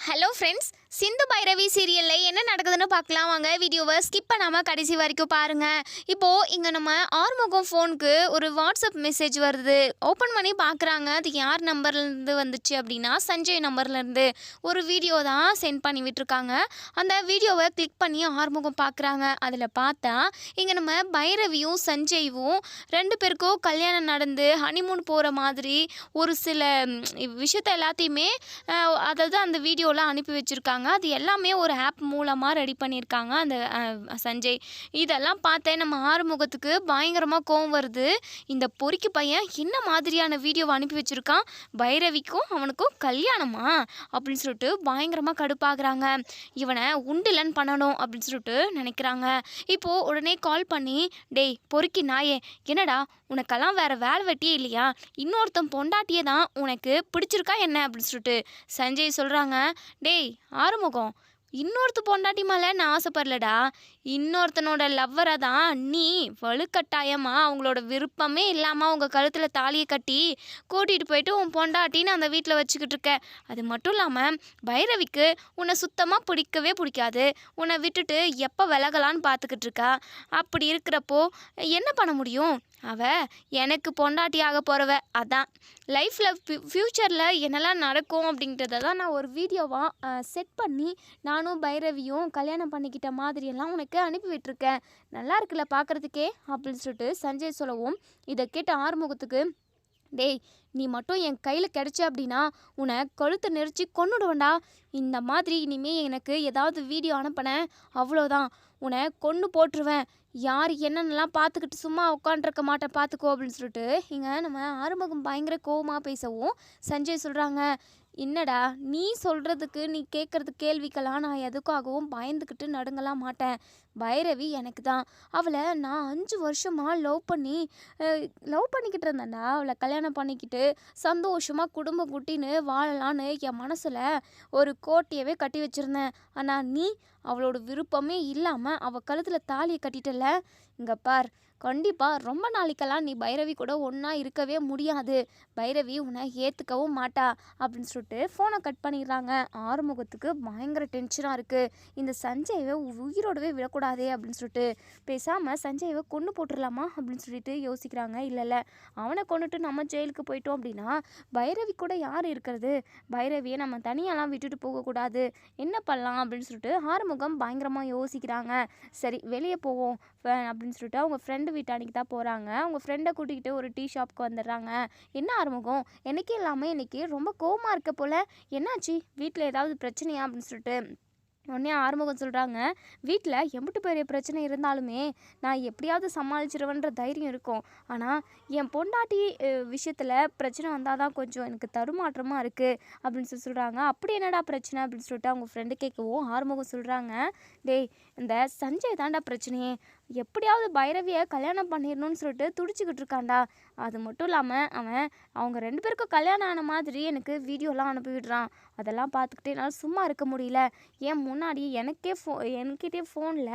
Hello friends, Sindhu Bhairavi சீரியலில் என்ன நடக்குதுன்னு பார்க்கலாம் வாங்க. வீடியோவை ஸ்கிப் பண்ணாமல் கடைசி வரைக்கும் பாருங்கள். இப்போது இங்கே நம்ம ஆறுமுகம் ஃபோனுக்கு ஒரு வாட்ஸ்அப் மெசேஜ் வருது. ஓப்பன் பண்ணி பார்க்குறாங்க. அது யார் நம்பர்லேருந்து வந்துச்சு அப்படின்னா சஞ்சய் நம்பர்லேருந்து ஒரு வீடியோ தான் சென்ட் பண்ணி விட்டுருக்காங்க. அந்த வீடியோவை கிளிக் பண்ணி ஆறுமுகம் பார்க்குறாங்க. அதில் பார்த்தா இங்கே நம்ம பைரவியும் சஞ்சய்வும் ரெண்டு பேருக்கும் கல்யாணம் நடந்து ஹனிமூன் போகிற மாதிரி ஒரு சில விஷயத்த எல்லாத்தையுமே அதாவது அந்த வீடியோலாம் அனுப்பி வச்சுருக்காங்க. அது எல்லாமே ஒரு ஆப் மூலமாக ரெடி பண்ணியிருக்காங்க அந்த சஞ்சய். இதெல்லாம் பார்த்தேன் நம்ம ஆறுமுகத்துக்கு பயங்கரமாக கோவம் வருது. இந்த பொறுக்கி பையன் என்ன மாதிரியான வீடியோவை அனுப்பி வச்சுருக்கான், பைரவிக்கும் அவனுக்கும் கல்யாணமா அப்படின்னு சொல்லிட்டு பயங்கரமாக கடுப்பாகிறாங்க. இவனை உண்டிலன் பண்ணணும் அப்படின்னு சொல்லிட்டு நினைக்கிறாங்க. இப்போது உடனே கால் பண்ணி, டேய் பொறுக்கி நாயே, என்னடா உனக்கெல்லாம் வேறு வேலை வெட்டியே இல்லையா, இன்னொருத்தன் பொண்டாட்டியே தான் உனக்கு பிடிச்சிருக்கா என்ன அப்படின்னு சொல்லிட்டு சஞ்சய் சொல்கிறாங்க. டேய் ஆறுமுகம், இன்னொருத்த பொண்டாட்டி மேலே நான் ஆசைப்படலடா, இன்னொருத்தனோட லவ்வரை தான் நீ வலுக்கட்டாயமாக அவங்களோட விருப்பமே இல்லாமல் உங்கள் கழுத்தில் தாலியை கட்டி கூட்டிகிட்டு போயிட்டு உன் பொண்டாட்டின்னு அந்த வீட்டில் வச்சுக்கிட்டு இருக்க. அது மட்டும் இல்லாமல் பைரவிக்கு உன்னை சுத்தமாக பிடிக்கவே பிடிக்காது. உன்னை விட்டுட்டு எப்போ விலகலான்னு பார்த்துக்கிட்டு இருக்கா. அப்படி இருக்கிறப்போ என்ன பண்ண முடியும்? எனக்கு பொண்டாட்டியாக போகிறவ. அதான் லைஃப்பில் ஃப்யூச்சரில் என்னெல்லாம் நடக்கும் அப்படின்றத தான் நான் ஒரு வீடியோவாக செட் பண்ணி நானும் பைரவியும் கல்யாணம் பண்ணிக்கிட்ட மாதிரியெல்லாம் உனக்கு அனுப்பி விட்டுருக்கேன். நல்லா இருக்குல்ல பார்க்குறதுக்கே அப்படின்னு சொல்லிட்டு சஞ்சய் சொல்லவும், இதை கேட்ட ஆறுமுகத்துக்கு, டேய் நீ மட்டும் என் கையில் கிடச்ச அப்படின்னா உன்னை கழுத்தை நெரிச்சு கொன்னுடுவேண்டா. இந்த மாதிரி இனிமேல் எனக்கு ஏதாவது வீடியோ அனுப்பினேன் அவ்வளோதான், உன்னை கொன்று போட்டுருவேன். யார் என்னென்னலாம் பார்த்துக்கிட்டு சும்மா உட்காண்ட்ருக்க மாட்டேன் பார்த்துக்கோ அப்படின்னு சொல்லிட்டு இங்கே நம்ம ஆறுமுகம் பயங்கர கோவமாக பேசவும் சஞ்சய் சொல்கிறாங்க, என்னடா நீ சொல்கிறதுக்கு நீ கேட்குறது கேள்விக்கெல்லாம் நான் எதுக்காகவும் பயந்துக்கிட்டு நடுங்கலாம் மாட்டேன். பைரவி எனக்கு தான். அவளை நான் 5 வருஷமாக லவ் பண்ணிக்கிட்டு இருந்தேன்டா. அவளை கல்யாணம் பண்ணிக்கிட்டு சந்தோஷமாக குடும்பம் குட்டின்னு வாழலான்னு என் மனசில் ஒரு கோட்டையவே கட்டி வச்சுருந்தேன். ஆனால் நீ அவளோட விருப்பமே இல்லாமல் அவள் கழுத்தில் தாலியை கட்டிட்டல. இங்கே பார், கண்டிப்பாக ரொம்ப நாளைக்கெல்லாம் நீ பைரவி கூட ஒன்றா இருக்கவே முடியாது. பைரவி உன்னை ஏற்றுக்கவும் மாட்டா அப்படின்னு சொல்லிட்டு ஃபோனை கட் பண்ணிடுறாங்க. ஆறுமுகத்துக்கு பயங்கர டென்ஷனாக இருக்குது. இந்த சஞ்சய்வை உயிரோடவே விடக்கூடாதே அப்படின்னு சொல்லிட்டு பேசாமல் சஞ்சய்வை கொண்டு போட்டுடலாமா அப்படின்னு சொல்லிட்டு யோசிக்கிறாங்க. இல்லை, அவனை கொண்டுட்டு நம்ம ஜெயிலுக்கு போயிட்டோம் அப்படின்னா பைரவி கூட யார் இருக்கிறது? பைரவியை நம்ம தனியாலாம் விட்டுட்டு போகக்கூடாது. என்ன பண்ணலாம் அப்படின்னு சொல்லிட்டு ஆறுமுகம் பயங்கரமாக யோசிக்கிறாங்க. சரி வெளியே போவோம் அப்படின்னு சொல்லிட்டு அவங்க ஃப்ரெண்டு வீட்டானிக்கு தான் போகிறாங்க. அவங்க ஃப்ரெண்டை கூட்டிக்கிட்டு ஒரு டீ ஷாப்புக்கு வந்துடுறாங்க. என்ன ஆறுமுகம், எனக்கே இல்லாமல் இன்றைக்கி ரொம்ப கோவமாக இருக்க போல், என்னாச்சு, வீட்டில் ஏதாவது பிரச்சனையா அப்படின்னு சொல்லிட்டு உடனே ஆறுமுகம் சொல்கிறாங்க, வீட்டில் எம்பிட்டு பெரிய பிரச்சனை இருந்தாலுமே நான் எப்படியாவது சமாளிச்சிருவேன்ற தைரியம் இருக்கும். ஆனால் என் பொண்டாட்டி விஷயத்தில் பிரச்சனை வந்தால் தான் கொஞ்சம் எனக்கு தடுமாற்றமாக இருக்குது அப்படின்னு சொல்கிறாங்க. அப்படி என்னடா பிரச்சனை அப்படின்னு சொல்லிட்டு அவங்க ஃப்ரெண்டு கேட்கவும் ஆறுமுகம் சொல்கிறாங்க, டேய் இந்த சஞ்சய் தாண்டா பிரச்சனையே, எப்படியாவது பைரவியை கல்யாணம் பண்ணிடணும்னு சொல்லிட்டு துடிச்சிக்கிட்டு இருக்காண்டா. அது மட்டும் இல்லாமல் அவங்க 2 பேருக்கும் கல்யாணம் ஆன மாதிரி எனக்கு வீடியோலாம் அனுப்பி விடுறான். அதெல்லாம் பார்த்துக்கிட்டே என்னால் சும்மா இருக்க முடியல. ஏன் முன்னாடி என்கிட்டே ஃபோனில்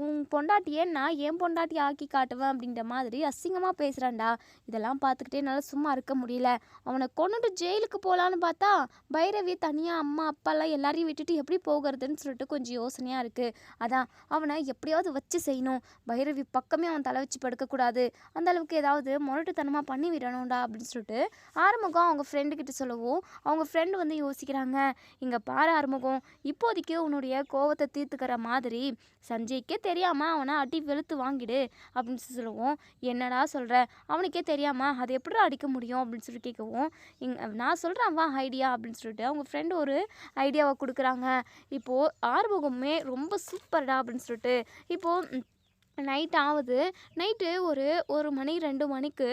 உன் பொண்டாட்டியே நான் என் பொண்டாட்டி ஆக்கி காட்டுவேன் அப்படின்ற மாதிரி அசிங்கமாக பேசுகிறான்டா. இதெல்லாம் பார்த்துக்கிட்டே என்னால் சும்மா இருக்க முடியல. அவனை கொண்டுட்டு ஜெயிலுக்கு போகலான்னு பார்த்தா பைரவி தனியாக அம்மா அப்பாலாம் எல்லாரையும் விட்டுட்டு எப்படி போகிறதுன்னு சொல்லிட்டு கொஞ்சம் யோசனையாக இருக்குது. அதான் அவனை எப்படியாவது வச்சு செய்யணும். பைரவி பக்கமே அவன் தலை வச்சு படுக்கக்கூடாது. அந்த அளவுக்கு ஏதாவது முரட்டுத்தனமாக பண்ணி விடணும்டா அப்படின்னு சொல்லிட்டு ஆறுமுகம் அவங்க ஃப்ரெண்டுக்கிட்ட சொல்லவும் அவங்க ஃப்ரெண்டு வந்து யோசிக்கிறாங்க. இங்கே பாரு ஆறுமுகம், இப்போதைக்கு உன்னுடைய கோவத்தை தீர்த்துக்கிற மாதிரி சஞ்சய்க்கே தெரியாமல் அவனை அடி வெளுத்து வாங்கிடு அப்படின்னு சொல்லவும், என்னடா சொல்கிற, அவனுக்கே தெரியாமல் அதை எப்படி அடிக்க முடியும் அப்படின்னு சொல்லி கேட்கவும், நான் சொல்கிறேன் வா ஐடியா அப்படின்னு சொல்லிட்டு அவங்க ஃப்ரெண்டு ஒரு ஐடியாவை கொடுக்குறாங்க. இப்போது ஆறுமுகமே ரொம்ப சூப்பர்டா அப்படின்னு சொல்லிட்டு இப்போது நைட் ஆகுது. நைட்டு ஒரு 1 மணி 2 மணிக்கு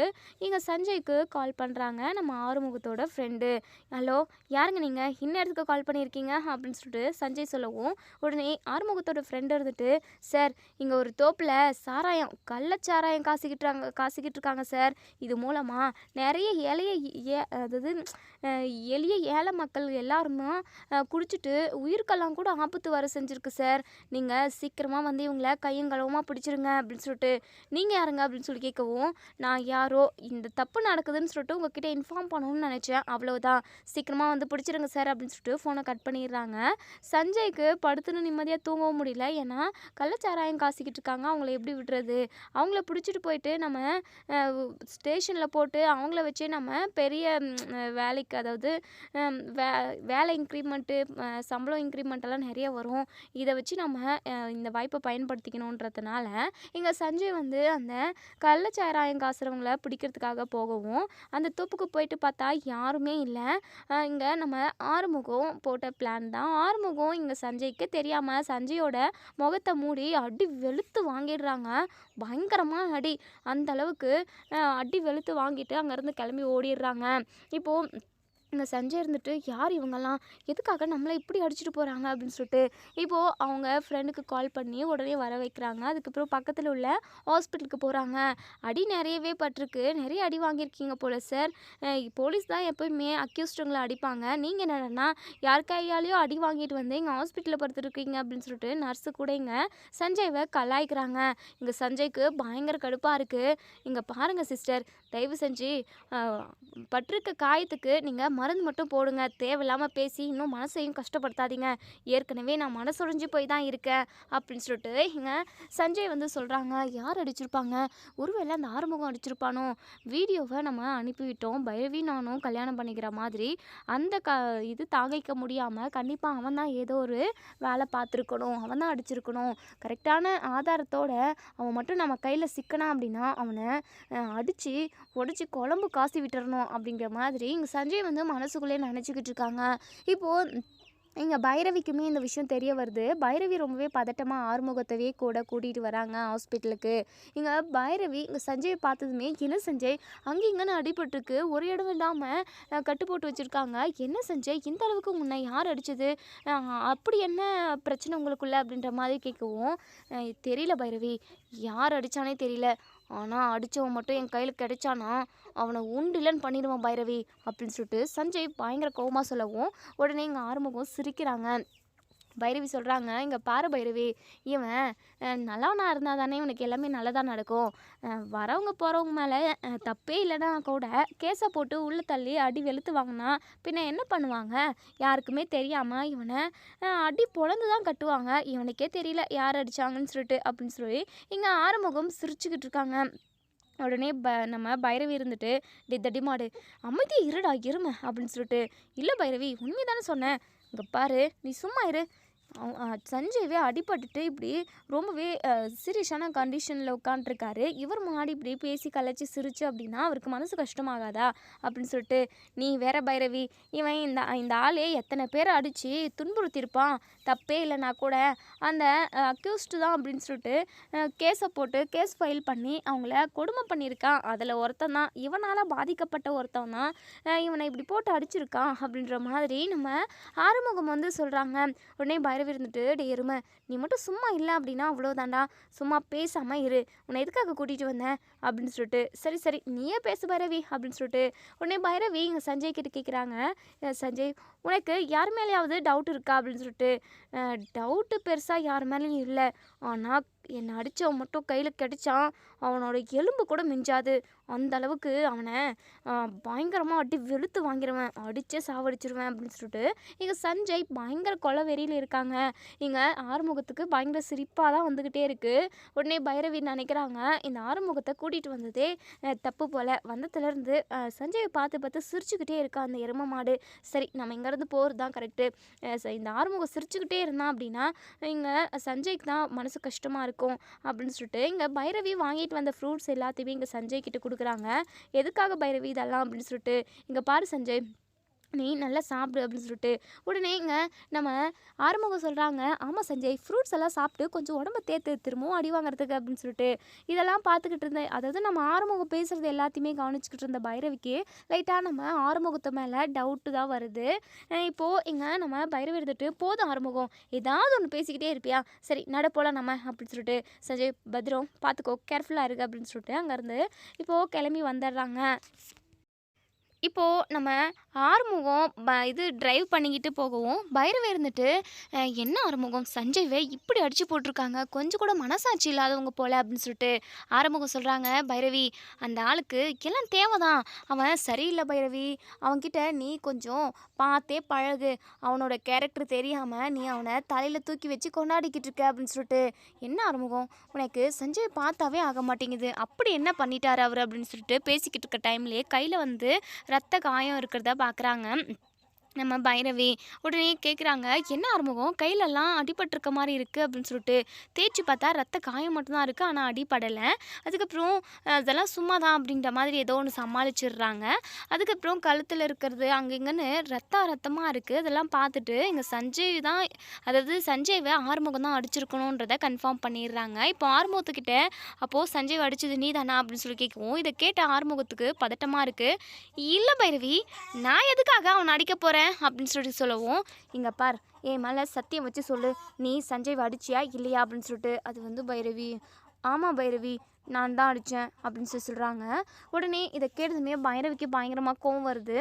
இங்கே சஞ்சய்க்கு கால் பண்ணுறாங்க நம்ம ஆறுமுகத்தோட ஃப்ரெண்டு. ஹலோ யாருங்க நீங்கள், இந்நேரத்துக்கு கால் பண்ணியிருக்கீங்க அப்படின்னு சொல்லிட்டு சஞ்சய் சொல்லவும், உடனே ஆறுமுகத்தோட ஃப்ரெண்டு இருந்துட்டு, சார் இங்கே ஒரு தோப்பில் கள்ளச்சாராயம் காசிக்கிட்டு இருக்காங்க சார். இது மூலமாக நிறைய எளிய ஏழை மக்கள் எல்லாருமே குடிச்சிட்டு உயிருக்கெல்லாம் கூட ஆபத்து வர செஞ்சுருக்கு சார். நீங்கள் சீக்கிரமாக வந்து இவங்கள கையங்களவமாக பிடிச்சி மன்னிச்சிருங்க அப்படின்னு சொல்லிட்டு, நீங்கள் யாருங்க அப்படின்னு சொல்லி கேட்கவும், நான் யாரோ இந்த தப்பு நடக்குதுன்னு சொல்லிட்டு உங்ககிட்ட இன்ஃபார்ம் பண்ணணும்னு நினச்சேன், அவ்வளோதான். சீக்கிரமாக வந்து பிடிச்சிருங்க சார் அப்படின்னு சொல்லிட்டு ஃபோனை கட் பண்ணிடுறாங்க. சஞ்சய்க்கு படுத்துன்னு நிம்மதியாக தூங்கவும் முடியல. ஏன்னா கள்ளச்சாராயம் காசிக்கிட்டு இருக்காங்க, அவங்கள எப்படி விடுறது? அவங்கள பிடிச்சிட்டு போயிட்டு நம்ம ஸ்டேஷனில் போட்டு அவங்கள வச்சே நம்ம பெரிய வேலைக்கு, அதாவது வேலை இன்க்ரிமெண்ட்டு, சம்பளம் இன்க்ரிமெண்ட்டெல்லாம் நிறைய வரும். இதை வச்சு நம்ம இந்த வாய்ப்பை பயன்படுத்திக்கணுன்றதுனால இங்கே சஞ்சய் வந்து அந்த கள்ளச்சாராயம் காசுறவங்கள பிடிக்கிறதுக்காக போகவும், அந்த தோப்புக்கு போயிட்டு பார்த்தா யாருமே இல்லை. இங்கே நம்ம ஆறுமுகம் போட்ட பிளான் தான். ஆறுமுகம் இங்கே சஞ்சய்க்கு தெரியாமல் சஞ்சயோட முகத்தை மூடி அடி வெளுத்து வாங்கிடுறாங்க. பயங்கரமாக அடி. அந்த அளவுக்கு அடி வெளுத்து வாங்கிட்டு அங்கேருந்து கிளம்பி ஓடிடுறாங்க. இப்போது இங்கே சஞ்சய் இருந்துட்டு, யார் இவங்கெல்லாம், எதுக்காக நம்மளை இப்படி அடிச்சுட்டு போகிறாங்க அப்படின்னு சொல்லிட்டு இப்போது அவங்க ஃப்ரெண்டுக்கு கால் பண்ணி உடனே வர வைக்கிறாங்க. அதுக்கப்புறம் பக்கத்தில் உள்ள ஹாஸ்பிட்டலுக்கு போகிறாங்க. அடி நிறையவே பட்டிருக்கு, நிறைய அடி வாங்கியிருக்கீங்க போல சார். போலீஸ் தான் எப்போயுமே அக்யூஸ்டுங்களை அடிப்பாங்க, நீங்கள் என்னன்னா யார் கையாலேயோ அடி வாங்கிட்டு வந்து இங்கே ஹாஸ்பிட்டலில் படுத்துருக்கீங்க அப்படின்னு சொல்லிட்டு நர்ஸு கூட இங்கே சஞ்சய்வை கலாய்க்கிறாங்க. இங்கே சஞ்சய்க்கு பயங்கர கடுப்பாக இருக்குது. இங்கே பாருங்கள் சிஸ்டர், தயவு செஞ்சு பட்டிருக்க காயத்துக்கு நீங்கள் மருந்து மட்டும் போடுங்க, தேவையில்லாமல் பேசி இன்னும் மனசையும் கஷ்டப்படுத்தாதீங்க, ஏற்கனவே நான் மனசுடைஞ்சு போய் தான் இருக்கேன் அப்படின்னு சொல்லிட்டு இங்கே சஞ்சய் வந்து சொல்கிறாங்க. யார் அடிச்சிருப்பாங்க? ஒருவேளை அந்த ஆறுமுகம் அடிச்சிருப்பானோ? வீடியோவை நம்ம அனுப்பிவிட்டோம், பைரவி நானும் கல்யாணம் பண்ணிக்கிற மாதிரி. அந்த இது தாங்கிக்க முடியாமல் கண்டிப்பாக அவன் தான் ஏதோ ஒரு வேலை பார்த்துருக்கணும், அவன் தான் அடிச்சிருக்கணும். கரெக்டான ஆதாரத்தோட அவன் மட்டும் நம்ம கையில் சிக்கனா அப்படின்னா அவனை அடித்து உடச்சி குழம்பு காசி விட்டுறணும் அப்படிங்கிற மாதிரி இங்கே சஞ்சய் வந்து மனசுக்குள்ளே நினச்சிக்கிட்டு இருக்காங்க. இப்போது இங்கே பைரவிக்குமே இந்த விஷயம் தெரிய வருது. பைரவி ரொம்பவே பதட்டமாக ஆறுமுகத்தவே கூட கூட்டிகிட்டு வராங்க ஹாஸ்பிட்டலுக்கு. இங்கே பைரவி இங்கே சஞ்சயை பார்த்ததுமே, என்ன சஞ்சய் அங்கே இங்கேன்னு அடிபட்டுருக்கு, ஒரு இடம் இல்லாமல் கட்டு போட்டு வச்சுருக்காங்க, என்ன சஞ்சய் இந்த அளவுக்கு உன்னை யார் அடித்தது, அப்படி என்ன பிரச்சனை உங்களுக்குள்ள அப்படின்ற மாதிரி கேட்கவும், தெரியல பைரவி, யார் அடித்தானே தெரியல, ஆனால் அடித்தவன் மட்டும் என் கையில் கிடைச்சானா அவனை உண்டிலன்னு பண்ணிடுவான் பைரவி அப்படின்னு சொல்லிட்டு சஞ்சய் பயங்கர கோவமாக சொல்லவும், உடனே இங்கே ஆறுமுகம் சிரிக்கிறாங்க. பைரவி சொல்கிறாங்க, இங்கே பாரு பைரவி, இவன் நல்லவனா இருந்தால் தானே இவனுக்கு எல்லாமே நல்லதாக நடக்கும். வரவங்க போகிறவங்க மேலே தப்பே இல்லைன்னா கூட கேஸை போட்டு உள்ளே தள்ளி அடி வெளுத்து வாங்கினா பின்ன என்ன பண்ணுவாங்க? யாருக்குமே தெரியாமல் இவனை அடி பொழந்து தான் கட்டுவாங்க. இவனுக்கே தெரியல யார் அடித்தாங்கன்னு சொல்லிட்டு அப்படின்னு சொல்லி இங்கே ஆறுமுகம் சிரிச்சுக்கிட்டு இருக்காங்க. உடனே நம்ம பைரவி இருந்துட்டு, தடிமாடு அமைதியை இருடா இருமை அப்படின்னு சொல்லிட்டு, இல்லை பைரவி உண்மை தானே சொன்னேன், இங்கே பாரு நீ சும்மா இரு, சஞ்சய்வே அடிபட்டுட்டு இப்படி ரொம்பவே சீரியஸான கண்டிஷனில் உட்காண்ட்ருக்காரு, இவர் முன்னாடி இப்படி பேசி கலைச்சி சிரிச்சு அப்படின்னா அவருக்கு மனசு கஷ்டமாகாதா அப்படின்னு சொல்லிட்டு, நீ வேற பைரவி, இவன் இந்த ஆளே எத்தனை பேரை அடித்து துன்புறுத்தியிருப்பான், தப்பே இல்லைனா கூட அந்த அக்யூஸ்டு தான் அப்படின்னு சொல்லிட்டு கேஸை போட்டு கேஸ் ஃபைல் பண்ணி அவங்கள கொடுமை பண்ணியிருக்கான், அதில் ஒருத்தன் தான், இவனால் பாதிக்கப்பட்ட ஒருத்தன் தான் இவனை இப்படி போட்டு அடிச்சிருக்கான் அப்படின்ற மாதிரி நம்ம ஆறுமுகம் வந்து சொல்கிறாங்க. உடனே பைரவி இருந்துட்டு, டே எருமை நீ மட்டும் சும்மா இல்லை அப்படின்னா அவ்வளோதாண்டா, சும்மா பேசாமல் இரு, உன்னை எதுக்காக கூட்டிகிட்டு வந்தேன் அப்படின்னு சொல்லிட்டு, சரி சரி நீயே பேசு பைரவி அப்படின்னு சொல்லிட்டு உடனே பைரவி இங்கே சஞ்சய் கிட்ட கேட்குறாங்க. சஞ்சய் உனக்கு யார் மேலேயாவது டவுட் இருக்கா அப்படின்னு சொல்லிட்டு, டவுட்டு பெருசாக யார் மேலேயும் இல்லை, ஆனால் என்னை அடித்தவன் மட்டும் கையில் கிடைச்சான் அவனோட எலும்பு கூட மிஞ்சாது, அந்த அளவுக்கு அவனை பயங்கரமாக அடி வெளுத்து வாங்கிடுவேன், அடித்தே சாவடிச்சிருவேன் அப்படின்னு சொல்லிட்டு இங்கே சஞ்சய் பயங்கர கொலை வெறியில் இருக்காங்க. இங்கே ஆறுமுகத்துக்கு பயங்கர சிரிப்பாக தான் வந்துக்கிட்டே இருக்குது. உடனே பைரவி நினைக்கிறாங்க, இந்த ஆறுமுகத்தை கூட்டிகிட்டு வந்ததே தப்பு போல், வந்ததுலேருந்து சஞ்சயை பார்த்து பார்த்து சிரிச்சுக்கிட்டே இருக்கா அந்த எரும மாடு, சரி நம்ம இங்கேருந்து போகிறது தான் கரெக்டு, இந்த ஆறுமுகம் சிரிச்சுக்கிட்டே இருந்தான் அப்படின்னா இங்கே சஞ்சய்க்கு தான் மனசு கஷ்டமாக இருக்கும் அப்படின்னு சொல்லிட்டு இங்கே பைரவி வாங்கிட்டு வந்த ஃப்ரூட்ஸ் எல்லாத்தையுமே இங்கே சஞ்சய் கிட்ட கொடுக்குறாங்க. எதுக்காக பைரவி இதெல்லாம் அப்படின்னு சொல்லிட்டு, இங்கே பாரு சஞ்சய் நீ நல்லா சாப்பிடு அப்படின்னு சொல்லிட்டு உடனே இங்கே நம்ம ஆறுமுகம் சொல்கிறாங்க, ஆமாம் சஞ்சய் ஃப்ரூட்ஸ் எல்லாம் சாப்பிட்டு கொஞ்சம் உடம்பு தேர்த்து திரும்பவும் அடி வாங்குறதுக்கு அப்படின்னு சொல்லிட்டு இதெல்லாம் பார்த்துக்கிட்டு இருந்தேன். அதாவது நம்ம ஆறுமுகம் பேசுகிறது எல்லாத்தையுமே கவனிச்சுக்கிட்டு இருந்த பைரவிக்கு லைட்டாக நம்ம ஆறுமுகத்து மேலே டவுட்டு தான் வருது. இப்போது இங்கே நம்ம பைரவி இருந்துட்டு, போதும் ஆறுமுகம் ஏதாவது ஒன்று பேசிக்கிட்டே இருப்பியா, சரி நட போகலாம் நம்ம அப்படின்னு சொல்லிட்டு, சஞ்சய் பத்திரம் பார்த்துக்கோ கேர்ஃபுல்லாக இருக்கு அப்படின்னு சொல்லிட்டு அங்கேருந்து இப்போது கிளம்பி வந்துடுறாங்க. இப்போது நம்ம ஆறுமுகம் இது டிரைவ் பண்ணிக்கிட்டு போகவும் பைரவி இருந்துட்டு என்ன ஆறுமுகம் சஞ்சய்வை இப்படி அடிச்சு போட்டிருக்காங்க, கொஞ்சம் கூட மனசாட்சி இல்லாதவங்க போல அப்படின்னு சொல்லிட்டு ஆறுமுகம் சொல்கிறாங்க. பைரவி, அந்த ஆளுக்கு எல்லாம் தேவைதான், அவன் சரியில்லை பைரவி, அவன்கிட்ட நீ கொஞ்சம் பார்த்தே பழகு, அவனோட கேரக்டர் தெரியாமல் நீ அவனை தலையில் தூக்கி வச்சு கொண்டாடிக்கிட்டு இருக்க அப்படின்னு சொல்லிட்டு. என்ன ஆறுமுகம், உனக்கு சஞ்சய் பார்த்தாவே ஆக மாட்டேங்குது, அப்படி என்ன பண்ணிட்டாரு அவர் அப்படின்னு சொல்லிட்டு பேசிக்கிட்டு இருக்க டைம்லேயே கையில் வந்து ரத்த காயம் இருக்கிறத பார்க்குறாங்க நம்ம பைரவி. உடனே கேட்குறாங்க, என்ன ஆறுமுகம் கையிலெல்லாம் அடிபட்டிருக்க மாதிரி இருக்குது அப்படின்னு சொல்லிட்டு. தேய்ச்சி பார்த்தா ரத்த காயம் மட்டும்தான் இருக்குது, ஆனால் அடிப்படலை. அதுக்கப்புறம் அதெல்லாம் சும்மா தான் அப்படின்ற மாதிரி ஏதோ ஒன்று சமாளிச்சிடுறாங்க. அதுக்கப்புறம் கழுத்தில் இருக்கிறது அங்கே இங்கேன்னு ரத்தமாக இருக்குது. அதெல்லாம் பார்த்துட்டு இங்கே சஞ்சய் தான், அதாவது சஞ்சய்வை ஆறுமுகம் தான் அடிச்சிருக்கணுன்றதை கன்ஃபார்ம் பண்ணிடுறாங்க. இப்போ ஆறுமுகத்துக்கிட்ட அப்போது சஞ்சய் அடிச்சது நீ தானா அப்படின்னு சொல்லி கேட்கவும், இதை கேட்ட ஆறுமுகத்துக்கு பதட்டமாக இருக்குது. இல்லை பைரவி, நான் எதுக்காக அவனை அடிக்க போகிறேன் அப்படின்னு சொல்லவும், இங்கே பார், என் மேலே சத்தியம் வச்சு சொல்லு, நீ சஞ்சய் அடிச்சியா இல்லையா அப்படின்னு சொல்லிட்டு. அது வந்து பைரவி, ஆமாம் பைரவி, நான் தான் அடித்தேன் அப்படின்னு சொல்கிறாங்க. உடனே இதை கேட்டதுமே பைரவிக்கு பயங்கரமாக கோவம் வருது.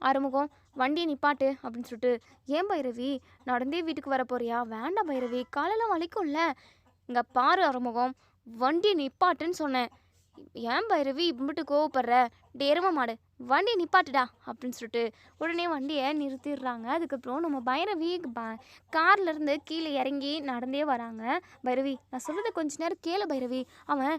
ஆறுமுகம், வண்டியை நிப்பாட்டு அப்படின்னு சொல்லிட்டு. ஏன் பைரவி, நடந்தே வீட்டுக்கு வர போறியா? வேண்டாம் பைரவி, காலெல்லாம் வலிக்கும்ல. இங்கே பாரு ஆறுமுகம், வண்டியை நிப்பாட்டுன்னு சொன்னேன். ஏன் பைரவி இப்படிட்டு கோவப்படுற? டேரமா மாடு, வண்டியை நிப்பாட்டுடா அப்படின்னு சொல்லிட்டு உடனே வண்டியை நிறுத்திடுறாங்க. அதுக்கப்புறம் நம்ம பைரவி கார்லேருந்து கீழே இறங்கி நடந்தே வராங்க. பைரவி, நான் சொல்கிறத கொஞ்ச நேரம் கேளு பைரவி, அவன்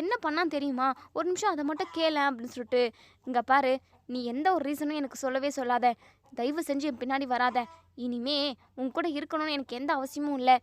என்ன பண்ணான்னு தெரியுமா, ஒரு நிமிஷம் அதை மட்டும் கேள அப்படின்னு சொல்லிட்டு. இங்கே பாரு, நீ எந்த ஒரு ரீசனும் எனக்கு சொல்லவே சொல்லாத, தயவு செஞ்சு என் பின்னாடி வராத, இனிமே உன் கூட இருக்கணும்னு எனக்கு எந்த அவசியமும் இல்லை.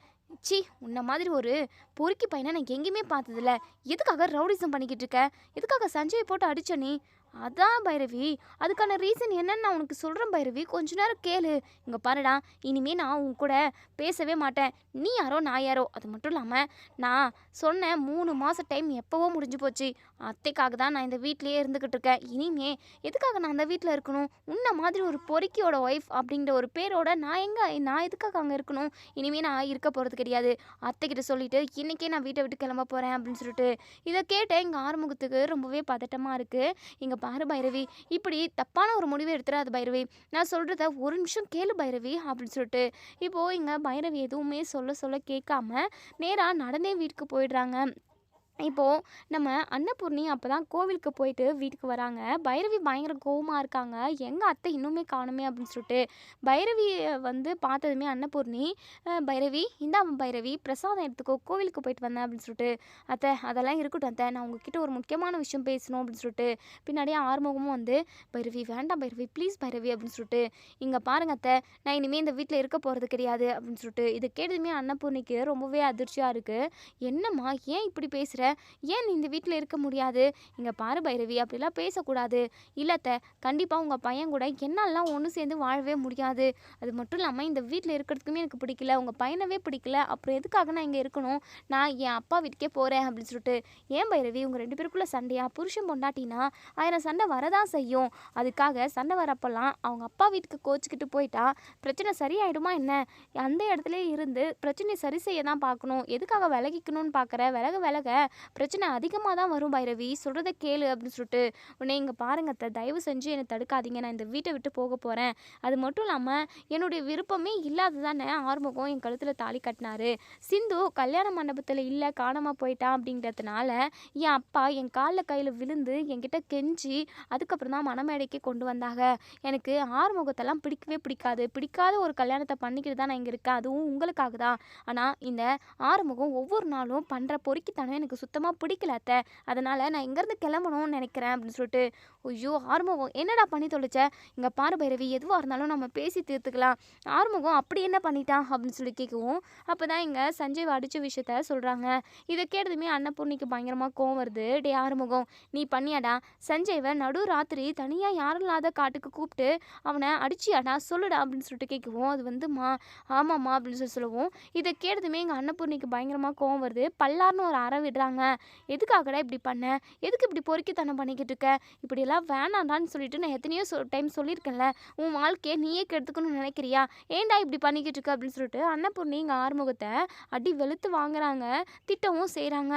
சி, உன்ன மாதிரி ஒரு பொறுக்கி பையனை நான் எங்கேயுமே பார்த்ததில்ல. எதுக்காக ரவுடிசம் பண்ணிக்கிட்டு இருக்க? எதுக்காக சஞ்சயை போட்டு அடிச்ச நீ? அதான் பைரவி, அதுக்கான ரீசன் என்னன்னு நான் உனக்கு சொல்கிறேன் பைரவி, கொஞ்ச நேரம் கேளு. இங்கே பாருடா, இனிமேல் நான் உன் கூட பேசவே மாட்டேன். நீ யாரோ நான் யாரோ. அது மட்டும் இல்லாமல் நான் சொன்ன 3 மாதம் டைம் எப்போவோ முடிஞ்சு போச்சு. அத்தைக்காக தான் நான் இந்த வீட்டிலையே இருந்துக்கிட்டு இருக்கேன். இனிமே எதுக்காக நான் அந்த வீட்டில் இருக்கணும்? உன்ன மாதிரி ஒரு பொறுக்கியோட ஒய்ஃப் அப்படிங்கிற ஒரு பேரோட நான் எதுக்காக அங்கே இருக்கணும்? இனிமேல் நான் இருக்க போகிறது கிடையாது. அத்தைக்கிட்ட சொல்லிவிட்டு இன்றைக்கே நான் வீட்டை விட்டு கிளம்ப போகிறேன் அப்படின்னு சொல்லிட்டு. இதை கேட்ட எங்கள் ஆறுமுகத்துக்கு ரொம்பவே பதட்டமாக இருக்குது. இங்கே பாரு பைரவி, இப்படி தப்பான ஒரு முடிவை எடுத்துடாது பைரவி, நான் சொல்கிறத ஒரு நிமிஷம் கேளு பைரவி அப்படின்னு சொல்லிட்டு. இப்போது இங்கே பைரவி எதுவுமே சொல்ல கேட்காம நேராக நடந்தே வீட்டுக்கு போயிடுறாங்க. இப்போது நம்ம அன்னபூர்ணி அப்போ தான் கோவிலுக்கு போயிட்டு வீட்டுக்கு வராங்க. பைரவி பயங்கர கோவமாக இருக்காங்க, எங்கள் அத்தை இன்னுமே காணுமே அப்படின்னு சொல்லிட்டு. பைரவியை வந்து பார்த்ததுமே அன்னபூர்ணி, பைரவி இந்தா பைரவி, பிரசாதம் எடுத்துக்கோ, கோவிலுக்கு போயிட்டு வந்தேன் அப்படின்னு சொல்லிட்டு. அத்தை அதெல்லாம் இருக்கட்டும் அத்தை, நான் உங்ககிட்ட ஒரு முக்கியமான விஷயம் பேசணும் அப்படின்னு சொல்லிட்டு. பின்னாடியே ஆறுமுகமும் வந்து, பைரவி வேண்டாம் பைரவி, ப்ளீஸ் பைரவி அப்படின்னு சொல்லிட்டு. இங்கே பாருங்க அத்தை, நான் இனிமேல் இந்த வீட்டில் இருக்க போகிறது கிடையாது அப்படின்னு சொல்லிட்டு. இது கேட்டதுமே அன்னபூர்ணிக்கு ரொம்பவே அதிர்ச்சியாக இருக்குது. என்னம்மா, ஏன் இப்படி பேசுகிற? ஏன் நீ இந்த வீட்டில் இருக்க முடியாது? இங்கே பாரு பைரவி, அப்படிலாம் பேசக்கூடாது. இல்லத்த, கண்டிப்பாக உங்கள் பையன் கூட என்னாலாம் ஒன்று சேர்ந்து வாழவே முடியாது. அது மட்டும் இல்லாமல் இந்த வீட்டில் இருக்கிறதுக்குமே எனக்கு பிடிக்கல, உங்கள் பையனவே பிடிக்கல, அப்புறம் எதுக்காக நான் இங்கே இருக்கணும்? நான் என் அப்பா வீட்டுக்கே போகிறேன் அப்படின்னு சொல்லிட்டு. ஏன் பைரவி, உங்கள் 2 பேருக்குள்ளே சண்டையா? புருஷன் பொண்டாட்டினா 1000 சண்டை வரதான் செய்யும். அதுக்காக சண்டை வரப்பெல்லாம் அவங்க அப்பா வீட்டுக்கு கோச்சிக்கிட்டு போயிட்டா பிரச்சனை சரியாயிடுமா என்ன? அந்த இடத்துல இருந்து பிரச்சனையை சரி செய்ய தான் பார்க்கணும். எதுக்காக விலகிக்கணும்னு பார்க்குற? விலக பிரச்சனை அதிகமாக தான் வரும் பைரவி, சொல்கிறத கேளு அப்படின்னு சொல்லிட்டு. உடனே இங்கே பாருங்க அத்தை, தயவு செஞ்சு என்னை தடுக்காதீங்க, நான் இந்த வீட்டை விட்டு போக போகிறேன். அது மட்டும் இல்லாமல் என்னுடைய விருப்பமே இல்லாத தானே ஆறுமுகம் என் கழுத்தில் தாலி கட்டினாரு. சிந்து கல்யாண மண்டபத்தில் இல்லை, காணாமல் போயிட்டான் அப்படிங்கிறதுனால என் அப்பா என் காலில் கையில் விழுந்து என்கிட்ட கெஞ்சி அதுக்கப்புறம் தான் மணமேடைக்கு கொண்டு வந்தாங்க. எனக்கு ஆறுமுகத்தெல்லாம் பிடிக்காத ஒரு கல்யாணத்தை பண்ணிக்கிட்டு தான் நான் இங்கே இருக்கேன், அதுவும் உங்களுக்காக தான். ஆனால் இந்த ஆறுமுகம் ஒவ்வொரு நாளும் பண்ணுற பொறுக்கித்தனம் எனக்கு சுத்தமாக பிடிக்கல அத்தை, அதனால் நான் இங்கேருந்து கிளம்பணும்னு நினைக்கிறேன் அப்படின்னு சொல்லிட்டு. ஐயோ ஆறுமுகம், என்னடா பண்ணி தொலைச்ச? இங்கே பாரு பைரவி, எதுவாக இருந்தாலும் நம்ம பேசி தீர்த்துக்கலாம். ஆறுமுகம் அப்படி என்ன பண்ணிட்டான் அப்படின்னு சொல்லி கேட்கவும், அப்போ தான் இங்கே சஞ்சய் அடித்த விஷயத்த சொல்கிறாங்க. இதை கேட்டதுமே அன்னபூர்ணிக்கு பயங்கரமாக கோவம் வருது. டே ஆறுமுகம், நீ பண்ணியாடா? சஞ்சய்வை நடு ராத்திரி தனியாக யாரும் இல்லாத காட்டுக்கு கூப்பிட்டு அவனை அடிச்சியாடா, சொல்லுடா அப்படின்னு சொல்லிட்டு கேட்கவும், அது வந்துமா ஆமாம்மா அப்படின்னு சொல்லவும், இதை கேட்டதுமே எங்கள் அன்னபூர்ணிக்கு பயங்கரமாக கோவம் வருது. பல்லார்னு ஒரு அறை விடுறாங்க. கேட்குறாங்க. எதுக்காகடா இப்படி பண்ண? எதுக்கு இப்படி பொறுக்கித்தனம் பண்ணிக்கிட்டு இருக்க? இப்படியெல்லாம் வேணாண்டான்னு சொல்லிட்டு நான் எத்தனையோ டைம் சொல்லியிருக்கேன்ல. உன் வாழ்க்கையை நீயே கெடுத்துக்கணும்னு நினைக்கிறியா? ஏன்டா இப்படி பண்ணிக்கிட்டு இருக்க அப்படின்னு சொல்லிட்டு அன்னபூர்ணி இங்கே ஆறுமுகத்தை அடி வெளுத்து வாங்குறாங்க, திட்டவும் செய்கிறாங்க.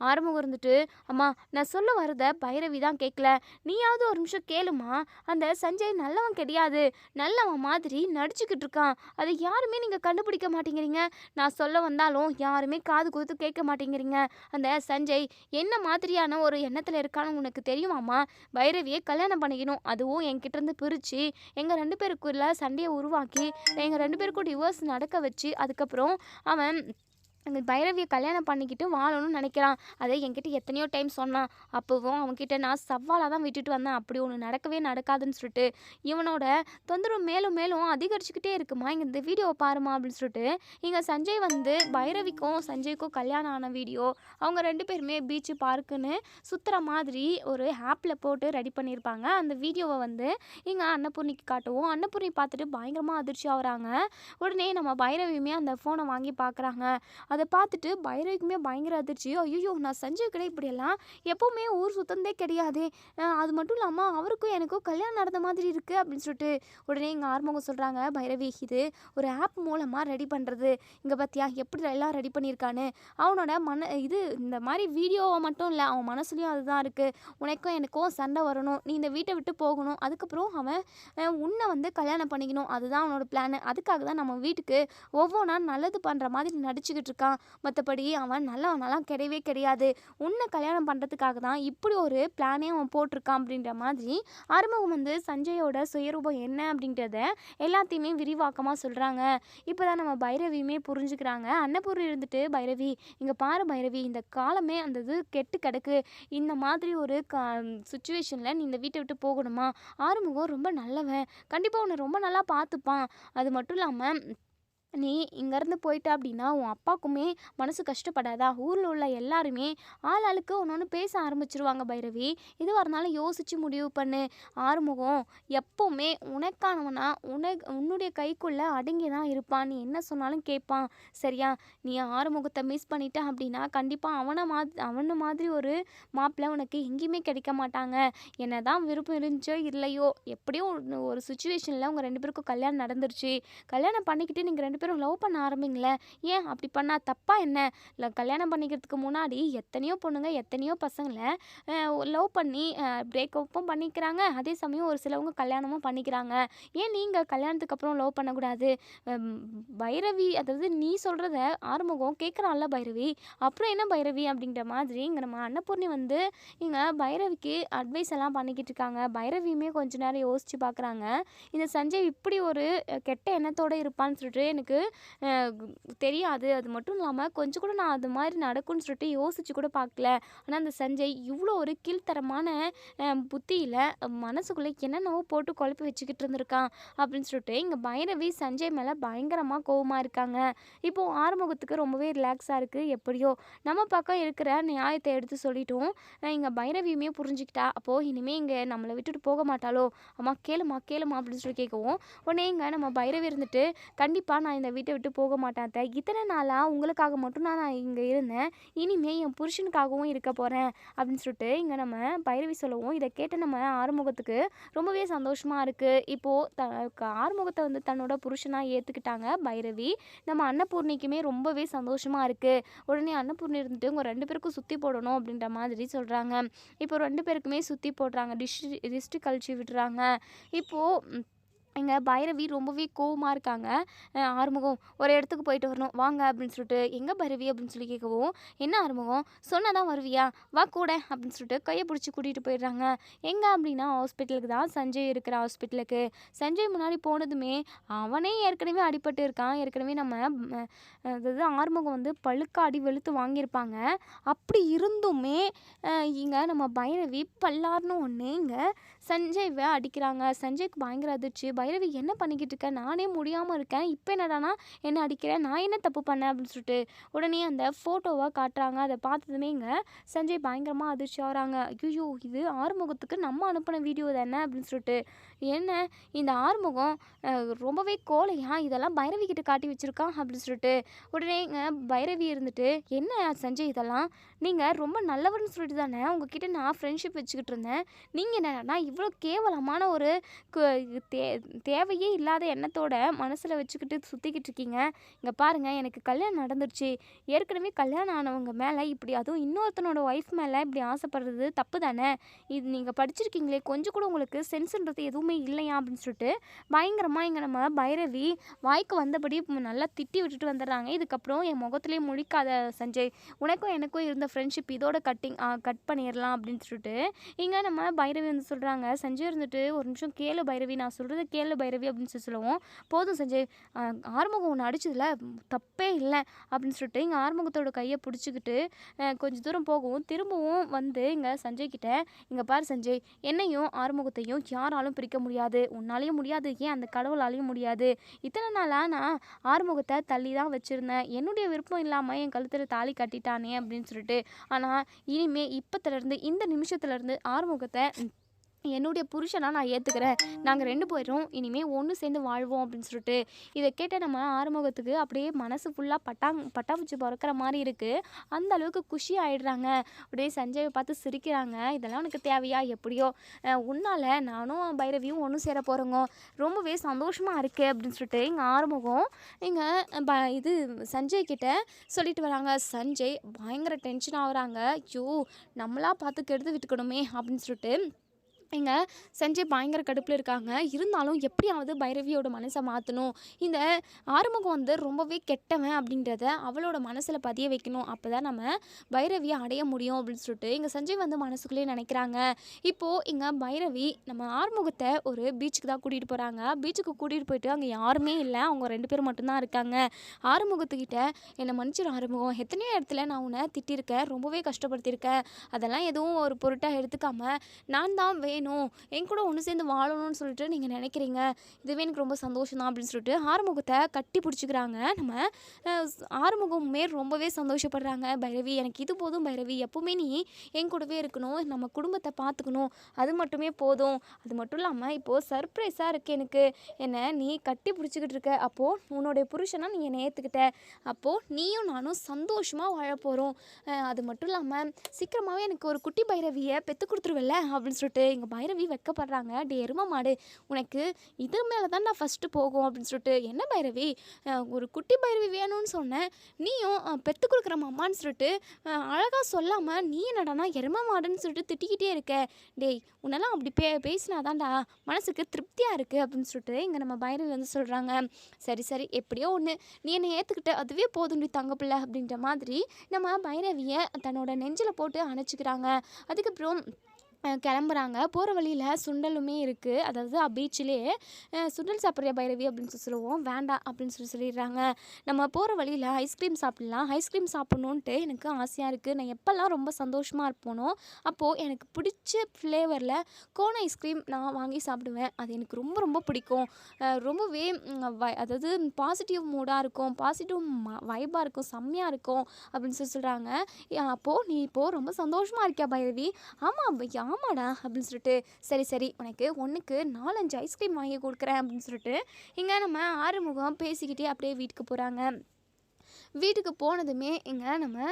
ஆறுமுகம் இருந்துட்டு, அம்மா நான் சொல்ல வரத பைரவி தான் கேட்கல, நீயாவது ஒரு நிமிஷம் கேளுமா. அந்த சஞ்சய் நல்லவன் கிடையாது, நல்லவன் மாதிரி நடிச்சுக்கிட்டு இருக்கான். அதை யாருமே நீங்கள் கண்டுபிடிக்க மாட்டேங்கிறீங்க. நான் சொல்ல வந்தாலும் யாருமே காது கொடுத்து கேட்க மாட்டேங்கிறீங்க. அந்த சஞ்சய் என்ன மாதிரியான ஒரு எண்ணத்தில் இருக்கான்னு உனக்கு தெரியுமாம்மா? பைரவியை கல்யாணம் பண்ணிக்கணும், அதுவும் என்கிட்ட இருந்து பிரித்து எங்கள் 2 பேருக்குள்ள சண்டையை உருவாக்கி எங்கள் 2 பேருக்கும் டிவோர்ஸ் நடக்க வச்சு அதுக்கப்புறம் அவன் அந்த பைரவியை கல்யாணம் பண்ணிக்கிட்டு வாழணும்னு நினைக்கிறான். அதை என்கிட்ட எத்தனையோ டைம் சொன்னான். அப்போவும் அவன்கிட்ட நான் சவாலாக தான் விட்டுட்டு வந்தேன். அப்படி ஒன்று நடக்கவே நடக்காதுன்னு சொல்லிட்டு இவனோட தொந்தரவு மேலும் மேலும் அதிகரிச்சுக்கிட்டே இருக்குமா. இங்கே இந்த வீடியோவை பாருமா அப்படின்னு சொல்லிட்டு இங்கே சஞ்சய் வந்து பைரவிக்கும் சஞ்சய்க்கும் கல்யாணம் ஆன வீடியோ, அவங்க 2 பேருமே பீச்சு பார்க்குன்னு சுற்றுற மாதிரி ஒரு ஆப்பில் போட்டு ரெடி பண்ணியிருப்பாங்க. அந்த வீடியோவை வந்து இங்கே அன்னபூர்ணிக்கு காட்டுவோம். அன்னபூர்ணி பார்த்துட்டு பயங்கரமாக அதிர்ச்சி ஆகுறாங்க. உடனே நம்ம பைரவியுமே அந்த ஃபோனை வாங்கி பார்க்குறாங்க. அதை பார்த்துட்டு பைரவிக்குமே பயங்கர அதிர்ச்சி. ஐயோ, நான் சஞ்சய் கடை இப்படியெல்லாம் எப்போவுமே ஊர் சுத்தந்தே கிடையாது, அது மட்டும் இல்லாமல் அவருக்கும் எனக்கும் கல்யாணம் நடந்த மாதிரி இருக்குது அப்படின்னு சொல்லிட்டு உடனே இங்கே ஆறுமுகம் சொல்கிறாங்க, பைரவி இது ஒரு ஆப் மூலமாக ரெடி பண்ணுறது, இங்கே பார்த்தியா எப்படி எல்லாம் ரெடி பண்ணியிருக்கான்னு. அவனோட இது இந்த மாதிரி வீடியோவை மட்டும் இல்லை, அவன் மனசுலையும் அதுதான் இருக்குது. உனக்கும் எனக்கும் சண்டை வரணும், நீ இந்த வீட்டை விட்டு போகணும், அதுக்கப்புறம் அவன் உன்னை வந்து கல்யாணம் பண்ணிக்கணும், அதுதான் அவனோட பிளான். அதுக்காக தான் நம்ம வீட்டுக்கு ஒவ்வொன்றா நல்லது பண்ணுற மாதிரி நடிச்சுக்கிட்டு இருக்கான். மற்றபடி அவன் நல்லவனெல்லாம் கிடையவே கிடையாது. உன்னை கல்யாணம் பண்ணுறதுக்காக தான் இப்படி ஒரு பிளானே அவன் போட்டிருக்கான் அப்படின்ற மாதிரி ஆறுமுகம் வந்து சஞ்சயோட சுயரூபம் என்ன அப்படின்றத எல்லாத்தையுமே விரிவாக்கமாக சொல்கிறாங்க. இப்போ தான் நம்ம பைரவியுமே புரிஞ்சுக்கிறாங்க. அன்னபூர்ணி இருந்துட்டு, பைரவி இங்கே பாரு பைரவி, இந்த காலமே அந்த இது கெட்டு கிடக்கு, இந்த மாதிரி ஒரு சுச்சுவேஷனில் நீ இந்த வீட்டை விட்டு போகணுமா? ஆறுமுகம் ரொம்ப நல்லவன், கண்டிப்பாக உன்னை ரொம்ப நல்லா பார்த்துப்பான். அது மட்டும் இல்லாமல் நீ இங்கேருந்து போயிட்ட அப்படின்னா உன் அப்பாவுக்குமே மனசு கஷ்டப்படாதா? ஊரில் உள்ள எல்லாருமே ஆளுக்கு ஒன்று ஒன்று பேச ஆரம்பிச்சிருவாங்க பைரவி. இதுவாக இருந்தாலும் யோசித்து முடிவு பண்ணு. ஆறுமுகம் எப்போவுமே உனக்கானவனா உன்னுடைய கைக்குள்ளே அடங்கி தான் இருப்பான். நீ என்ன சொன்னாலும் கேட்பான், சரியா? நீ ஆறுமுகத்தை மிஸ் பண்ணிட்ட அப்படின்னா கண்டிப்பாக அவனை மாதிரி ஒரு மாப்பிள்ளை உனக்கு எங்கேயுமே கிடைக்க மாட்டாங்க. என்ன தான் விருப்பம் இருந்துச்சோ இல்லையோ, எப்படியும் ஒரு சுச்சுவேஷனில் உங்கள் 2 பேருக்கும் கல்யாணம் நடந்துருச்சு. கல்யாணம் பண்ணிக்கிட்டு நீங்கள் 2 பேரும் லவ் பண்ண ஆரம்பிங்களே, ஏன் அப்படி பண்ணால் தப்பா என்ன? இல்லை, கல்யாணம் பண்ணிக்கிறதுக்கு முன்னாடி எத்தனையோ பொண்ணுங்க எத்தனையோ பசங்களை லவ் பண்ணி பிரேக்கப்பும் பண்ணிக்கிறாங்க, அதே சமயம் ஒரு சிலவங்க கல்யாணமும் பண்ணிக்கிறாங்க. ஏன் நீங்கள் கல்யாணத்துக்கு அப்புறம் லவ் பண்ணக்கூடாது? பைரவி, அதாவது நீ சொல்கிறத ஆறுமுகம் கேட்குறான்ல பைரவி, அப்புறம் என்ன பைரவி அப்படின்ற மாதிரி இங்கே நம்ம அன்னபூர்ணி வந்து இங்கே பைரவிக்கு அட்வைஸ் எல்லாம் பண்ணிக்கிட்டு இருக்காங்க. பைரவியுமே கொஞ்ச நேரம் யோசித்து பார்க்குறாங்க. இந்த சஞ்சய் இப்படி ஒரு கெட்ட எண்ணத்தோடு இருப்பான்னு சொல்லிட்டு எனக்கு தெரியாது. அது மட்டும் இல்லாமல் கொஞ்சம் கூட நான் அது மாதிரி நடக்கும்னு சொல்லிட்டு யோசிச்சு கூட பார்க்கல. ஆனால் அந்த சஞ்சய் இவ்வளோ ஒரு கீழ்த்தரமான புத்தியில் மனசுக்குள்ளே என்னென்னவோ போட்டு குழப்பி வச்சுக்கிட்டு இருந்திருக்கான் அப்படின்னு சொல்லிட்டு இங்கே பைரவி சஞ்சய் மேலே பயங்கரமாக கோவமாக இருக்காங்க. இப்போது ஆறுமுகத்துக்கு ரொம்பவே ரிலாக்ஸாக இருக்குது. எப்படியோ நம்ம பக்கம் இருக்கிற நியாயத்தை எடுத்து சொல்லிட்டோம். இங்கே பைரவியுமே புரிஞ்சுக்கிட்டா. அப்போது இனிமேல் இங்கே நம்மளை விட்டுட்டு போக மாட்டாளோ? அம்மா கேளுமா கேளுமா அப்படின்னு சொல்லி கேட்கவும் உடனே இங்கே நம்ம பைரவி இருந்துட்டு, கண்டிப்பாக நான் இந்த வீட்டை விட்டு போக மாட்டேன். இத்தனை நாளாக உங்களுக்காக மட்டும் நான் இங்கே இருந்தேன், இனிமேல் என் புருஷனுக்காகவும் இருக்க போகிறேன் அப்படின்னு சொல்லிட்டு இங்கே நம்ம பைரவி சொல்லவும் இதை கேட்ட நம்ம ஆறுமுகத்துக்கு ரொம்பவே சந்தோஷமாக இருக்குது. இப்போது ஆறுமுகத்தை வந்து தன்னோட புருஷனாக ஏற்றுக்கிட்டாங்க பைரவி. நம்ம அன்னபூர்ணிக்குமே ரொம்பவே சந்தோஷமாக இருக்குது. உடனே அன்னபூர்ணி இருந்துட்டு உங்கள் 2 பேருக்கும் சுற்றி போடணும் அப்படின்ற மாதிரி சொல்கிறாங்க. இப்போ 2 பேருக்குமே சுற்றி போடுறாங்க, டிஸ்ட்ரிக் கழிச்சு விடுறாங்க. இப்போது எங்க பைரவி ரொம்பவே கோவமாக இருக்காங்க. ஆறுமுகம் ஒரு இடத்துக்கு போயிட்டு வரணும் வாங்க அப்படின்னு சொல்லிட்டு, எங்கே பைரவி அப்படின்னு சொல்லி கேட்கவும், என்ன ஆறுமுகம் சொன்னதான் வருவியா, வா கூட அப்படின்னு சொல்லிட்டு கையை பிடிச்சி கூட்டிகிட்டு போயிடுறாங்க. எங்கே அப்படின்னா ஹாஸ்பிட்டலுக்கு தான், சஞ்சய் இருக்கிற ஹாஸ்பிட்டலுக்கு. சஞ்சய் முன்னாடி போனதுமே அவனே ஏற்கனவே அடிபட்டு இருக்கான். ஏற்கனவே நம்ம அதாவது ஆறுமுகம் வந்து பழுக்க அடி வெளுத்து வாங்கியிருப்பாங்க. அப்படி இருந்துமே இங்கே நம்ம பைரவி பல்லார்னு ஒன்று இங்கே சஞ்சய்வை அடிக்கிறாங்க. சஞ்சய்க்கு பயங்கர அதிர்ச்சி. பைரவி என்ன பண்ணிக்கிட்டு இருக்க, நானே முடியாமல் இருக்கேன், இப்போ என்னடானா என்ன அடிக்கிறேன், நான் என்ன தப்பு பண்ணேன் அப்படின்னு சொல்லிட்டு உடனே அந்த ஃபோட்டோவை காட்டுறாங்க. அதை பார்த்ததுமே இங்கே சஞ்சய் பயங்கரமாக அதிர்ச்சி ஆகிறாங்க. ஐயோ, இது ஆறுமுகத்துக்கு நம்ம அனுப்பின வீடியோ தானே அப்படின்னு சொல்லிட்டு என்ன இந்த ஆறுமுகம் ரொம்பவே கோழையா இதெல்லாம் பைரவி கிட்ட காட்டி வச்சிருக்கான் அப்படின்னு சொல்லிட்டு உடனே பைரவி இருந்துட்டு, என்ன சஞ்சய் இதெல்லாம் நீங்கள் ரொம்ப நல்லவர்னு சொல்லிட்டு தானே உங்ககிட்ட நான் ஃப்ரெண்ட்ஷிப் வச்சுக்கிட்டு இருந்தேன். நீங்கள் என்னன்னா இவ்வளோ கேவலமான ஒரு தே தேவையே இல்லாத எண்ணத்தோட மனசில் வச்சுக்கிட்டு சுற்றிக்கிட்டு இருக்கீங்க. இங்கே பாருங்கள், எனக்கு கல்யாணம் நடந்துருச்சு. ஏற்கனவே கல்யாணம் ஆனவங்க மேலே இப்படி, அதுவும் இன்னொருத்தனோட ஒய்ஃப் மேலே இப்படி ஆசைப்படுறது தப்பு தானே. இது நீங்கள் படிச்சிருக்கீங்களே, கொஞ்சம் கூட உங்களுக்கு சென்ஸுன்றது எதுவுமே இல்லையா அப்படின்னு சொல்லிட்டு பயங்கரமாக இங்கே நம்ம பைரவி வாய்க்கு வந்தபடி நல்லா திட்டி விட்டுட்டு வந்துடுறாங்க. இதுக்கப்புறம் என் முகத்துலேயே முழிக்காத சஞ்சய், உனக்கும் எனக்கும் இருந்த ஃப்ரெண்ட்ஷிப் இதோட கட் பண்ணிடலாம் அப்படின்னு சொல்லிட்டு இங்கே நம்ம பைரவி வந்து சொல்கிறாங்க. சஞ்சய் இருந்துட்டு, ஒரு நிமிஷம் கேளு பைரவி, நான் சொல்கிறத கேளு பைரவி அப்படின்னு சொல்லுவோம். போதும் சஞ்சய், ஆறுமுகம் ஒன்று அடிச்சதுல தப்பே இல்லை அப்படின்னு சொல்லிட்டு இங்கே ஆறுமுகத்தோட கையை பிடிச்சிக்கிட்டு கொஞ்சம் தூரம் போகவும் திரும்பவும் வந்து இங்கே சஞ்சய் கிட்ட, இங்கே பாரு சஞ்சய், என்னையும் ஆறுமுகத்தையும் யாராலும் பிரிக்க முடியாது, உன்னாலையும் முடியாது, ஏன் அந்த கடவுளாலையும் முடியாது. இத்தனை நாளாக நான் ஆறுமுகத்தை தள்ளி தான் வச்சுருந்தேன், என்னுடைய விருப்பம் இல்லாமல் என் கழுத்தில் தாலி கட்டிட்டானே அப்படின்னு சொல்லிட்டு. ஆனால் இனிமே இப்போத்துலேருந்து இந்த நிமிஷத்துலேருந்து ஆறுமுகத்தை என்னுடைய புருஷனாக நான் ஏற்றுக்கிறேன், நாங்கள் 2 பேரும் இனிமேல் ஒன்று சேர்ந்து வாழ்வோம் அப்படின்னு சொல்லிட்டு இதை கேட்ட நம்ம ஆறுமுகத்துக்கு அப்படியே மனசு ஃபுல்லாக பட்டாம்பூச்சி பறக்கிற மாதிரி இருக்குது. அந்த அளவுக்கு குஷி ஆகிடுறாங்க. அப்படியே சஞ்சயை பார்த்து சிரிக்கிறாங்க. இதெல்லாம் உனக்கு தேவையா, எப்படியோ உன்னால் நானும் பைரவியும் ஒன்று சேர போகிறோங்க, ரொம்பவே சந்தோஷமாக இருக்குது அப்படின்னு சொல்லிட்டு இங்கே ஆறுமுகம் இங்கே இது சஞ்சய் கிட்ட சொல்லிட்டு வராங்க. சஞ்சய் பயங்கர டென்ஷன் ஆகுறாங்க. ஐயோ, நம்மளா பார்த்து கெடுத்து விட்டுக்கணுமே அப்படின்னு சொல்லிட்டு இங்கே சஞ்சய் பயங்கர கடுப்பில் இருக்காங்க. இருந்தாலும் எப்படியாவது பைரவியோட மனசை மாற்றணும், இந்த ஆறுமுகம் வந்து ரொம்பவே கெட்டவன் அப்படின்றத அவளோட மனசில் பதிய வைக்கணும், அப்போ தான் நம்ம பைரவியை அடைய முடியும் அப்படின்னு சொல்லிட்டு இங்கே சஞ்சய் வந்து மனசுக்குள்ளேயே நினைக்கிறாங்க. இப்போது இங்கே பைரவி நம்ம ஆறுமுகத்தை ஒரு பீச்சுக்கு தான் கூட்டிகிட்டு போகிறாங்க. பீச்சுக்கு கூட்டிகிட்டு போயிட்டு அங்கே யாருமே இல்லை, அவங்க 2 பேர் மட்டும்தான் இருக்காங்க. ஆறுமுகத்துக்கிட்ட, என்னை மன்னிச்சிடும் ஆறுமுகம், எத்தனையோ இடத்துல நான் உன்னை திட்டிருக்கேன், ரொம்பவே கஷ்டப்படுத்தியிருக்கேன், அதெல்லாம் எதுவும் ஒரு பொருட்டாக எடுத்துக்காமல் நான் தான் என் கூட ஒன்று சேர்ந்து வாழணும்னு சொல்லிட்டு நீங்கள் நினைக்கிறீங்க, இதுவே எனக்கு ரொம்ப சந்தோஷம் தான் அப்படின்னு சொல்லிட்டு ஆறுமுகத்தை கட்டி பிடிச்சிக்கிறாங்க. நம்ம ஆறுமுகமே ரொம்பவே சந்தோஷப்படுறாங்க. பைரவி, எனக்கு இது போதும் பைரவி, எப்பவுமே நீ என் கூடவே இருக்கணும், நம்ம குடும்பத்தை பார்த்துக்கணும், அது மட்டுமே போதும். அது மட்டும் இல்லாமல் இப்போது சர்ப்ரைஸாக இருக்குது எனக்கு, என்னை நீ கட்டி பிடிச்சிக்கிட்டு இருக்க, அப்போது உன்னுடைய புருஷனாக நீ என்னை ஏற்றுக்கிட்ட, அப்போது நீயும் நானும் சந்தோஷமாக வாழ போகிறோம். அது மட்டும் இல்லாமல் சீக்கிரமாகவே எனக்கு ஒரு குட்டி பைரவியை பெற்று கொடுத்துருவில்ல அப்படின்னு சொல்லிட்டு எங்கள் பைரவி வெட்கப்படுறாங்க. டே எரும மாடு, உனக்கு இது மேலே தான் நான் ஃபஸ்ட்டு போகும் அப்படின்னு சொல்லிட்டு, என்ன பைரவி, ஒரு குட்டி பைரவி வேணும்னு சொன்னேன், நீயும் பெற்று கொடுக்குற மாமான்னு சொல்லிட்டு அழகாக சொல்லாமல் நீ என்னடானா எரும மாடுன்னு சொல்லிட்டு திட்டிக்கிட்டே இருக்க. டேய், உன்னெல்லாம் அப்படி பேசினாதான்டா மனசுக்கு திருப்தியாக இருக்குது அப்படின்னு சொல்லிட்டு இங்கே நம்ம பைரவி வந்து சொல்கிறாங்க. சரி சரி, எப்படியோ ஒன்று, நீ என்னை ஏற்றுக்கிட்ட, அதுவே போதும் நீ தங்கப்பில்லை அப்படின்ற மாதிரி நம்ம பைரவியை தன்னோட நெஞ்சில் போட்டு அணைச்சிக்கிறாங்க. அதுக்கப்புறம் கிளம்புறாங்க. போகிற வழியில் சுண்டலுமே இருக்குது, அதாவது பீச்சிலே சுண்டல் சாப்பிட்ற பைரவி அப்படின்னு சொல்லுவோம். வேண்டாம் அப்படின்னு சொல்லிடுறாங்க. நம்ம போகிற வழியில் ஐஸ்கிரீம் சாப்பிட்லாம், ஐஸ்கிரீம் சாப்பிட்ணுன்ட்டு எனக்கு ஆசையாக இருக்குது, நான் எப்போல்லாம் ரொம்ப சந்தோஷமாக இருப்போனோ அப்போது எனக்கு பிடிச்ச ஃப்ளேவரில் கோன் ஐஸ்கிரீம் நான் வாங்கி சாப்பிடுவேன், அது எனக்கு ரொம்ப ரொம்ப பிடிக்கும், ரொம்பவே அதாவது பாசிட்டிவ் மூடாக இருக்கும், பாசிட்டிவ் வைபாக இருக்கும், செம்மையாக இருக்கும் அப்படின்னு சொல்கிறாங்க. அப்போது நீ இப்போது ரொம்ப சந்தோஷமாக இருக்கியா பைரவி? ஆமாம் ஆமாடா அப்படின்னு சொல்லிட்டு, சரி சரி, உனக்கு 1க்கு 4-5 ஐஸ்கிரீம் வாங்கி கொடுக்குறேன் அப்படின்னு சொல்லிட்டு இங்கே நம்ம ஆறுமுகம் பேசிக்கிட்டே அப்படியே வீட்டுக்கு போகிறாங்க. வீட்டுக்கு போனதுமே இங்கே நம்ம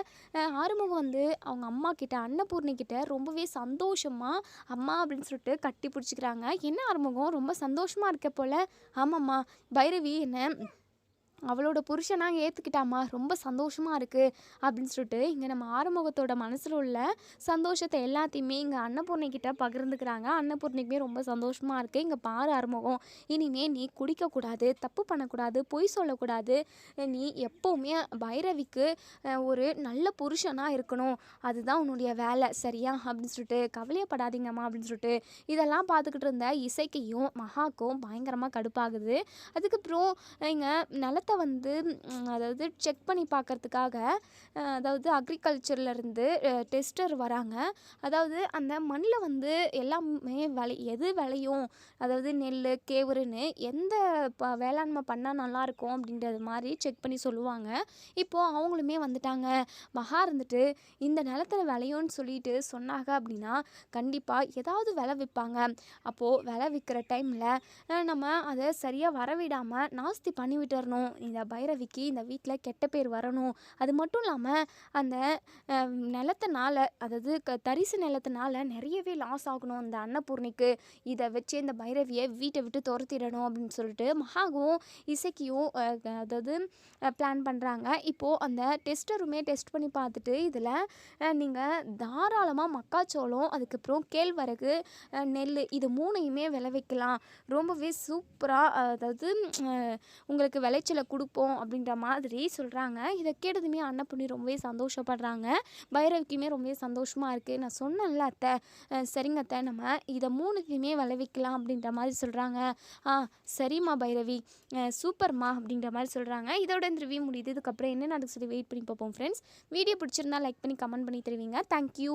ஆறுமுகம் வந்து அவங்க அம்மா கிட்ட, அன்னபூர்ணி கிட்ட ரொம்பவே சந்தோஷமாக அம்மா அப்படின்னு சொல்லிட்டு கட்டி பிடிச்சிக்கிறாங்க. என்ன ஆறுமுகம், ரொம்ப சந்தோஷமாக இருக்க போல்? ஆமாம்மா, பைரவி என்ன அவளோட புருஷனாக ஏற்றுக்கிட்டாமா, ரொம்ப சந்தோஷமாக இருக்குது அப்படின்னு சொல்லிட்டு இங்கே நம்ம ஆறுமுகத்தோட மனசில் உள்ள சந்தோஷத்தை எல்லாத்தையுமே இங்கே அன்னபூர்ணிக்கிட்ட பகிர்ந்துக்கிறாங்க. அன்னபூர்ணிக்குமே ரொம்ப சந்தோஷமாக இருக்குது. இங்கே பாரு ஆறுமுகம், இனிமேல் நீ குடிக்கக்கூடாது, தப்பு பண்ணக்கூடாது, பொய் சொல்லக்கூடாது, நீ எப்போவுமே பைரவிக்கு ஒரு நல்ல புருஷனாக இருக்கணும், அதுதான் உன்னுடைய வேலை, சரியா அப்படின்னு சொல்லிட்டு, கவலையப்படாதீங்கம்மா அப்படின்னு சொல்லிட்டு இதெல்லாம் பார்த்துக்கிட்டு இருந்த இசைக்கையும் மகாக்கும் பயங்கரமாக கடுப்பாகுது. அதுக்கப்புறம் இங்கே நிலத்தை நிலத்தை வந்து அதாவது செக் பண்ணி பார்க்கறதுக்காக அதாவது அக்ரிகல்ச்சர்லேருந்து டெஸ்டர் வராங்க. அதாவது அந்த மண்ணில் வந்து எல்லாமே எது விளையும், அதாவது நெல், கேவுருன்னு எந்த வேளாண்மை பண்ணால் நல்லாயிருக்கும் அப்படின்றது மாதிரி செக் பண்ணி சொல்லுவாங்க. இப்போது அவங்களுமே வந்துட்டாங்க. மகா இருந்துட்டு இந்த நிலத்துல விளையும்னு சொல்லிட்டு சொன்னாங்க அப்படின்னா கண்டிப்பாக ஏதாவது விளைவிப்பாங்க. அப்போது விளைவிக்கிற டைமில் நம்ம அதை சரியாக வரவிடாமல் நாஸ்தி பண்ணி விட்டுறணும். இந்த பைரவிக்கு இந்த வீட்டில் கெட்ட பேர் வரணும். அது மட்டும் இல்லாமல் அந்த நிலத்தினால, அதாவது தரிசு நிலத்தினால நிறையவே லாஸ் ஆகணும் இந்த அன்னபூர்ணிக்கு. இதை வச்சு இந்த பைரவியை வீட்டை விட்டு துரத்திடணும் அப்படின்னு சொல்லிட்டு மகாவும் இசக்கியும் அதாவது பிளான் பண்ணுறாங்க. இப்போது அந்த டெஸ்டருமே டெஸ்ட் பண்ணி பார்த்துட்டு இதில் நீங்கள் தாராளமாக மக்காச்சோளம், அதுக்கப்புறம் கேழ்வரகு, நெல் இது 3யுமே விளைவிக்கலாம். ரொம்பவே சூப்பராக அதாவது உங்களுக்கு விளைச்சலை கொடுப்போம் அப்படின்ற மாதிரி சொல்கிறாங்க. இதை கேட்டதுமே அன்னபூர்ணி ரொம்பவே சந்தோஷப்படுறாங்க. பைரவிக்குமே ரொம்பவே சந்தோஷமாக இருக்குது. நான் சொன்னேன்ல அத்தை, சரிங்க அத்தை, நம்ம இதை 3த்தையுமே விளைவிக்கலாம் அப்படின்ற மாதிரி சொல்கிறாங்க. சரிம்மா பைரவி, சூப்பர்மா அப்படின்ற மாதிரி சொல்கிறாங்க. இதோட இந்த ரிவ்யூ முடியுது. இதுக்கப்புறம் என்ன நடக்குது சொல்லி வெயிட் பண்ணி பார்ப்போம் ஃப்ரெண்ட்ஸ். வீடியோ பிடிச்சிருந்தா லைக் பண்ணி கமெண்ட் பண்ணி தருவீங்க. தேங்க்யூ.